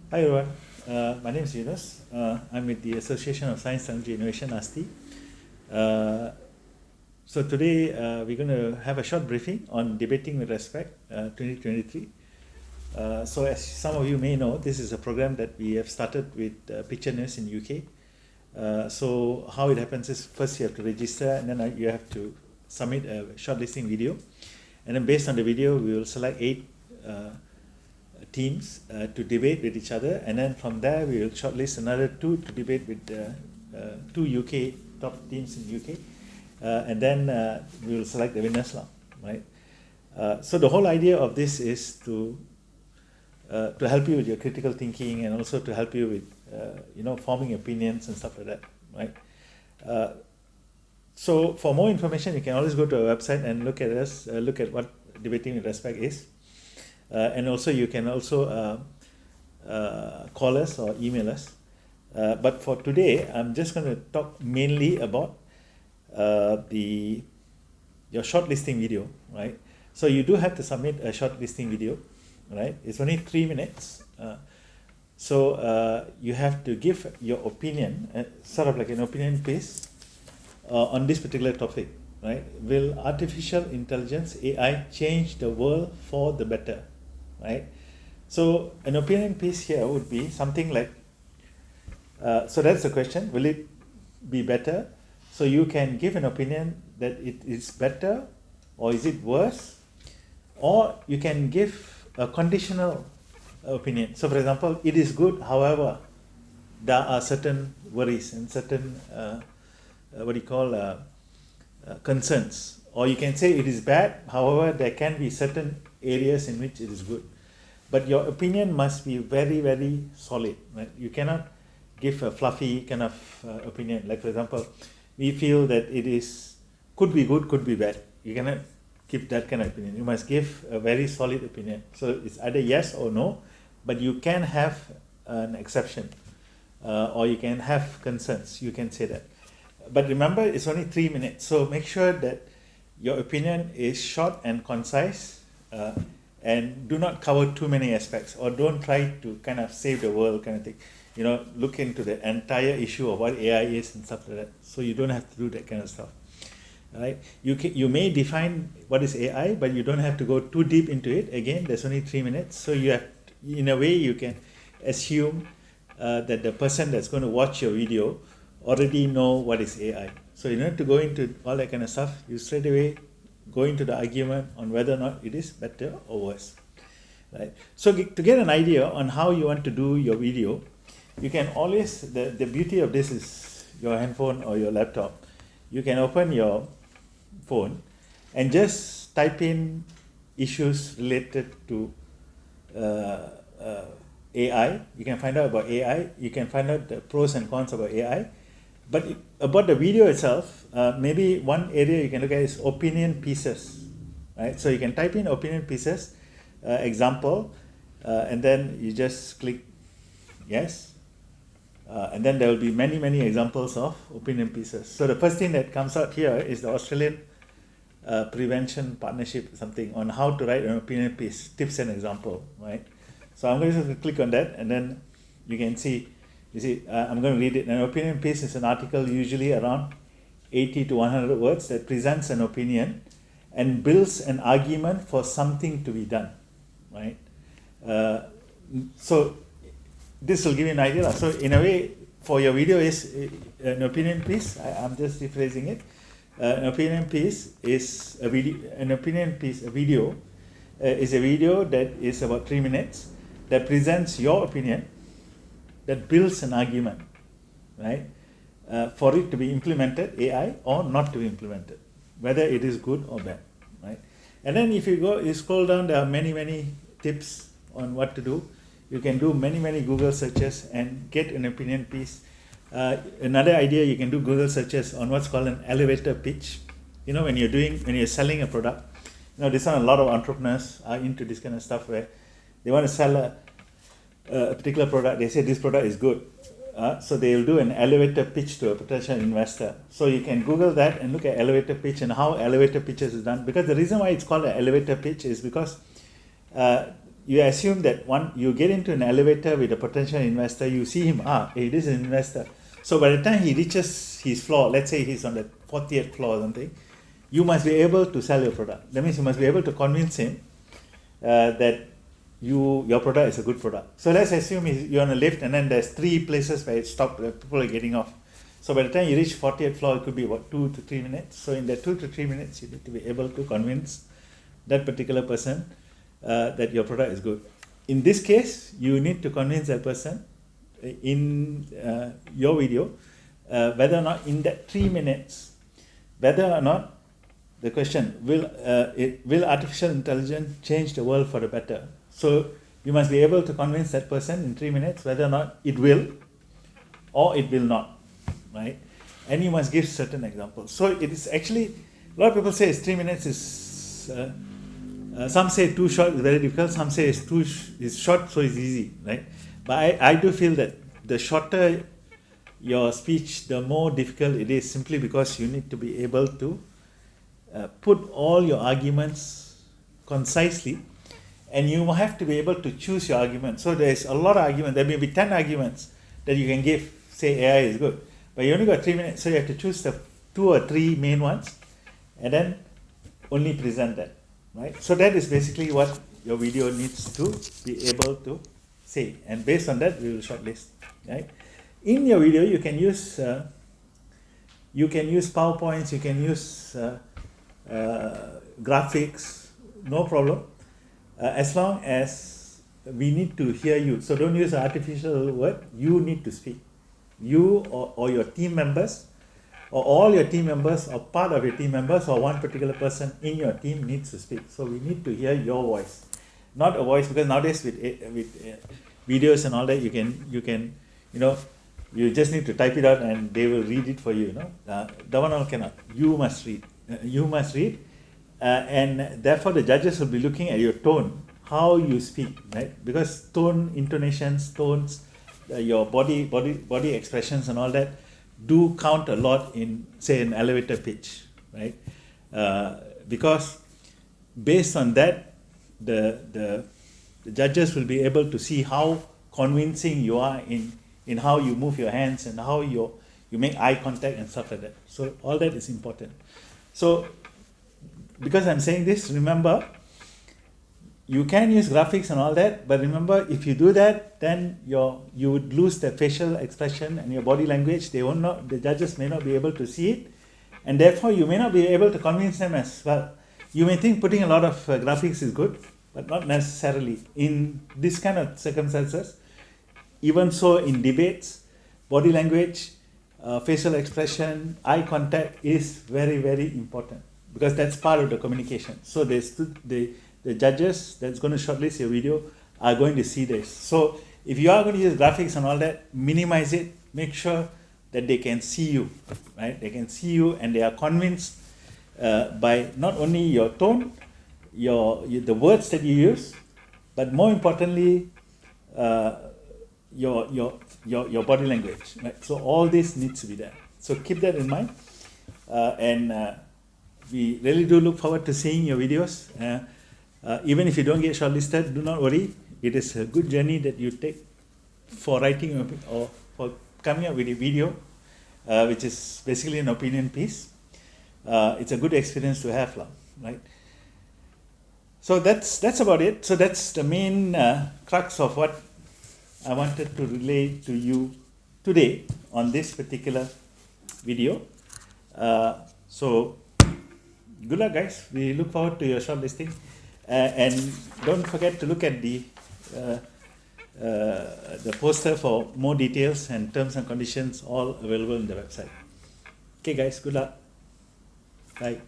Hi everyone, my name is Yunus. I'm with the Association of Science, Technology, Innovation, ASTI. So today we're going to have a short briefing on Debating with Respect 2023. So as some of you may know, this is a program that we have started with Pictures in UK. So how it happens is first you have to register and then you have to submit a shortlisting video. And then based on the video, we will select 8 teams to debate with each other, and then from there we will shortlist another 2 to debate with 2 UK top teams in UK, and then we will select the winners, right? So the whole idea of this is to help you with your critical thinking and also to help you with forming opinions and stuff like that, right? So for more information, you can always go to our website and look at us, look at what Debating with Respect is. And also you can also call us or email us. But for today, I'm just going to talk mainly about your shortlisting video, right? So you do have to submit a shortlisting video, right? It's only 3 minutes. So you have to give your opinion, sort of like an opinion piece on this particular topic, right? Will artificial intelligence, AI, change the world for the better? Right? So an opinion piece here would be something like, so that's the question, will it be better? So you can give an opinion that it is better, or is it worse? Or you can give a conditional opinion. So for example, it is good, however, there are certain worries and certain, concerns. Or you can say it is bad, however, there can be certain areas in which it is good. But your opinion must be very, very solid, right? You cannot give a fluffy kind of opinion. Like for example, we feel that could be good, could be bad. You cannot give that kind of opinion. You must give a very solid opinion. So it's either yes or no, but you can have an exception, or you can have concerns. You can say that. But remember, it's only 3 minutes. So make sure that your opinion is short and concise, and do not cover too many aspects, or don't try to kind of save the world kind of thing. Look into the entire issue of what AI is and stuff like that. So you don't have to do that kind of stuff. Right? You may define what is AI, but you don't have to go too deep into it. Again, there's only 3 minutes. So you have, in a way, you can assume that the person that's going to watch your video already know what is AI. So you don't have to go into all that kind of stuff. You straight away go into the argument on whether or not it is better or worse, right? So to get an idea on how you want to do your video, you can always, the beauty of this is your handphone or your laptop. You can open your phone and just type in issues related to AI. You can find out about AI. You can find out the pros and cons about AI. But about the video itself, maybe one area you can look at is opinion pieces, right? So you can type in opinion pieces, example, and then you just click yes, and then there will be many, many examples of opinion pieces. So the first thing that comes out here is the Australian Prevention Partnership, something on how to write an opinion piece, tips and example, right? So I'm going to click on that, and then you can see. You see, I'm going to read it. An opinion piece is an article usually around 80 to 100 words that presents an opinion and builds an argument for something to be done, right? So this will give you an idea. So in a way, for your video is an opinion piece. I'm just rephrasing it. An opinion piece is a video. An opinion piece, a video, is a video that is about 3 minutes that presents your opinion, that builds an argument, right? For it to be implemented, AI, or not to be implemented, whether it is good or bad, right? And then if you scroll down, there are many, many tips on what to do. You can do many, many Google searches and get an opinion piece. Another idea, you can do Google searches on what's called an elevator pitch. When you're selling a product, this one, a lot of entrepreneurs are into this kind of stuff where they want to sell a particular product. They say this product is good, so they will do an elevator pitch to a potential investor. So you can Google that and look at elevator pitch and how elevator pitches is done. Because the reason why it's called an elevator pitch is because you assume that you get into an elevator with a potential investor, you see him, it is an investor. So by the time he reaches his floor, let's say he's on the 40th floor or something, you must be able to sell your product. That means you must be able to convince him that your product is a good product. So let's assume you're on a lift and then there's 3 places where it stopped, where people are getting off. So by the time you reach 40th floor, it could be what, 2 to 3 minutes. So in that 2 to 3 minutes, you need to be able to convince that particular person that your product is good. In this case, you need to convince that person in your video whether or not in that 3 minutes, whether or not the question, will artificial intelligence change the world for the better? So you must be able to convince that person in 3 minutes whether or not it will or it will not, right? And you must give certain examples. So it is actually, a lot of people say 3 minutes is, some say too short is very difficult, some say it's short so it's easy, right? But I do feel that the shorter your speech, the more difficult it is, simply because you need to be able to put all your arguments concisely, and you have to be able to choose your argument. So there's a lot of arguments. There may be 10 arguments that you can give, say AI is good, but you only got 3 minutes, so you have to choose the 2 or 3 main ones and then only present that, right? So that is basically what your video needs to be able to say, and based on that we will shortlist, right? In your video you can use PowerPoints, you can use graphics, no problem, as long as we need to hear you. So don't use an artificial word, you need to speak. You or your team members, or all your team members, or part of your team members, or one particular person in your team needs to speak. So we need to hear your voice, not a voice, because nowadays with videos and all that, you can you just need to type it out and they will read it for you. That one all cannot. You must read. And therefore the judges will be looking at your tone, how you speak, right? Because tone, intonations, tones, your body expressions and all that do count a lot in, say, an elevator pitch, right? Because based on that, the judges will be able to see how convincing you are in how you move your hands and how you make eye contact and stuff like that. So all that is important. So because I'm saying this, remember, you can use graphics and all that, but remember, if you do that, then you would lose the facial expression and your body language. The judges may not be able to see it, and therefore you may not be able to convince them as well. You may think putting a lot of graphics is good, but not necessarily in this kind of circumstances. Even so, in debates, body language, facial expression, eye contact is very, very important, because that's part of the communication. So the judges that's going to shortlist your video are going to see this. So if you are going to use graphics and all that, minimize it. Make sure that they can see you, right? They can see you and they are convinced by not only your tone, the words that you use, but more importantly, your body language, right? So all this needs to be there. So keep that in mind, and we really do look forward to seeing your videos. Even if you don't get shortlisted, do not worry. It is a good journey that you take for writing or for coming up with a video, which is basically an opinion piece. It's a good experience to have, right? So that's about it. So that's the main crux of what I wanted to relay to you today on this particular video. So good luck, guys. We look forward to your shortlisting, and don't forget to look at the poster for more details and terms and conditions, all available in the website. Okay, guys. Good luck. Bye.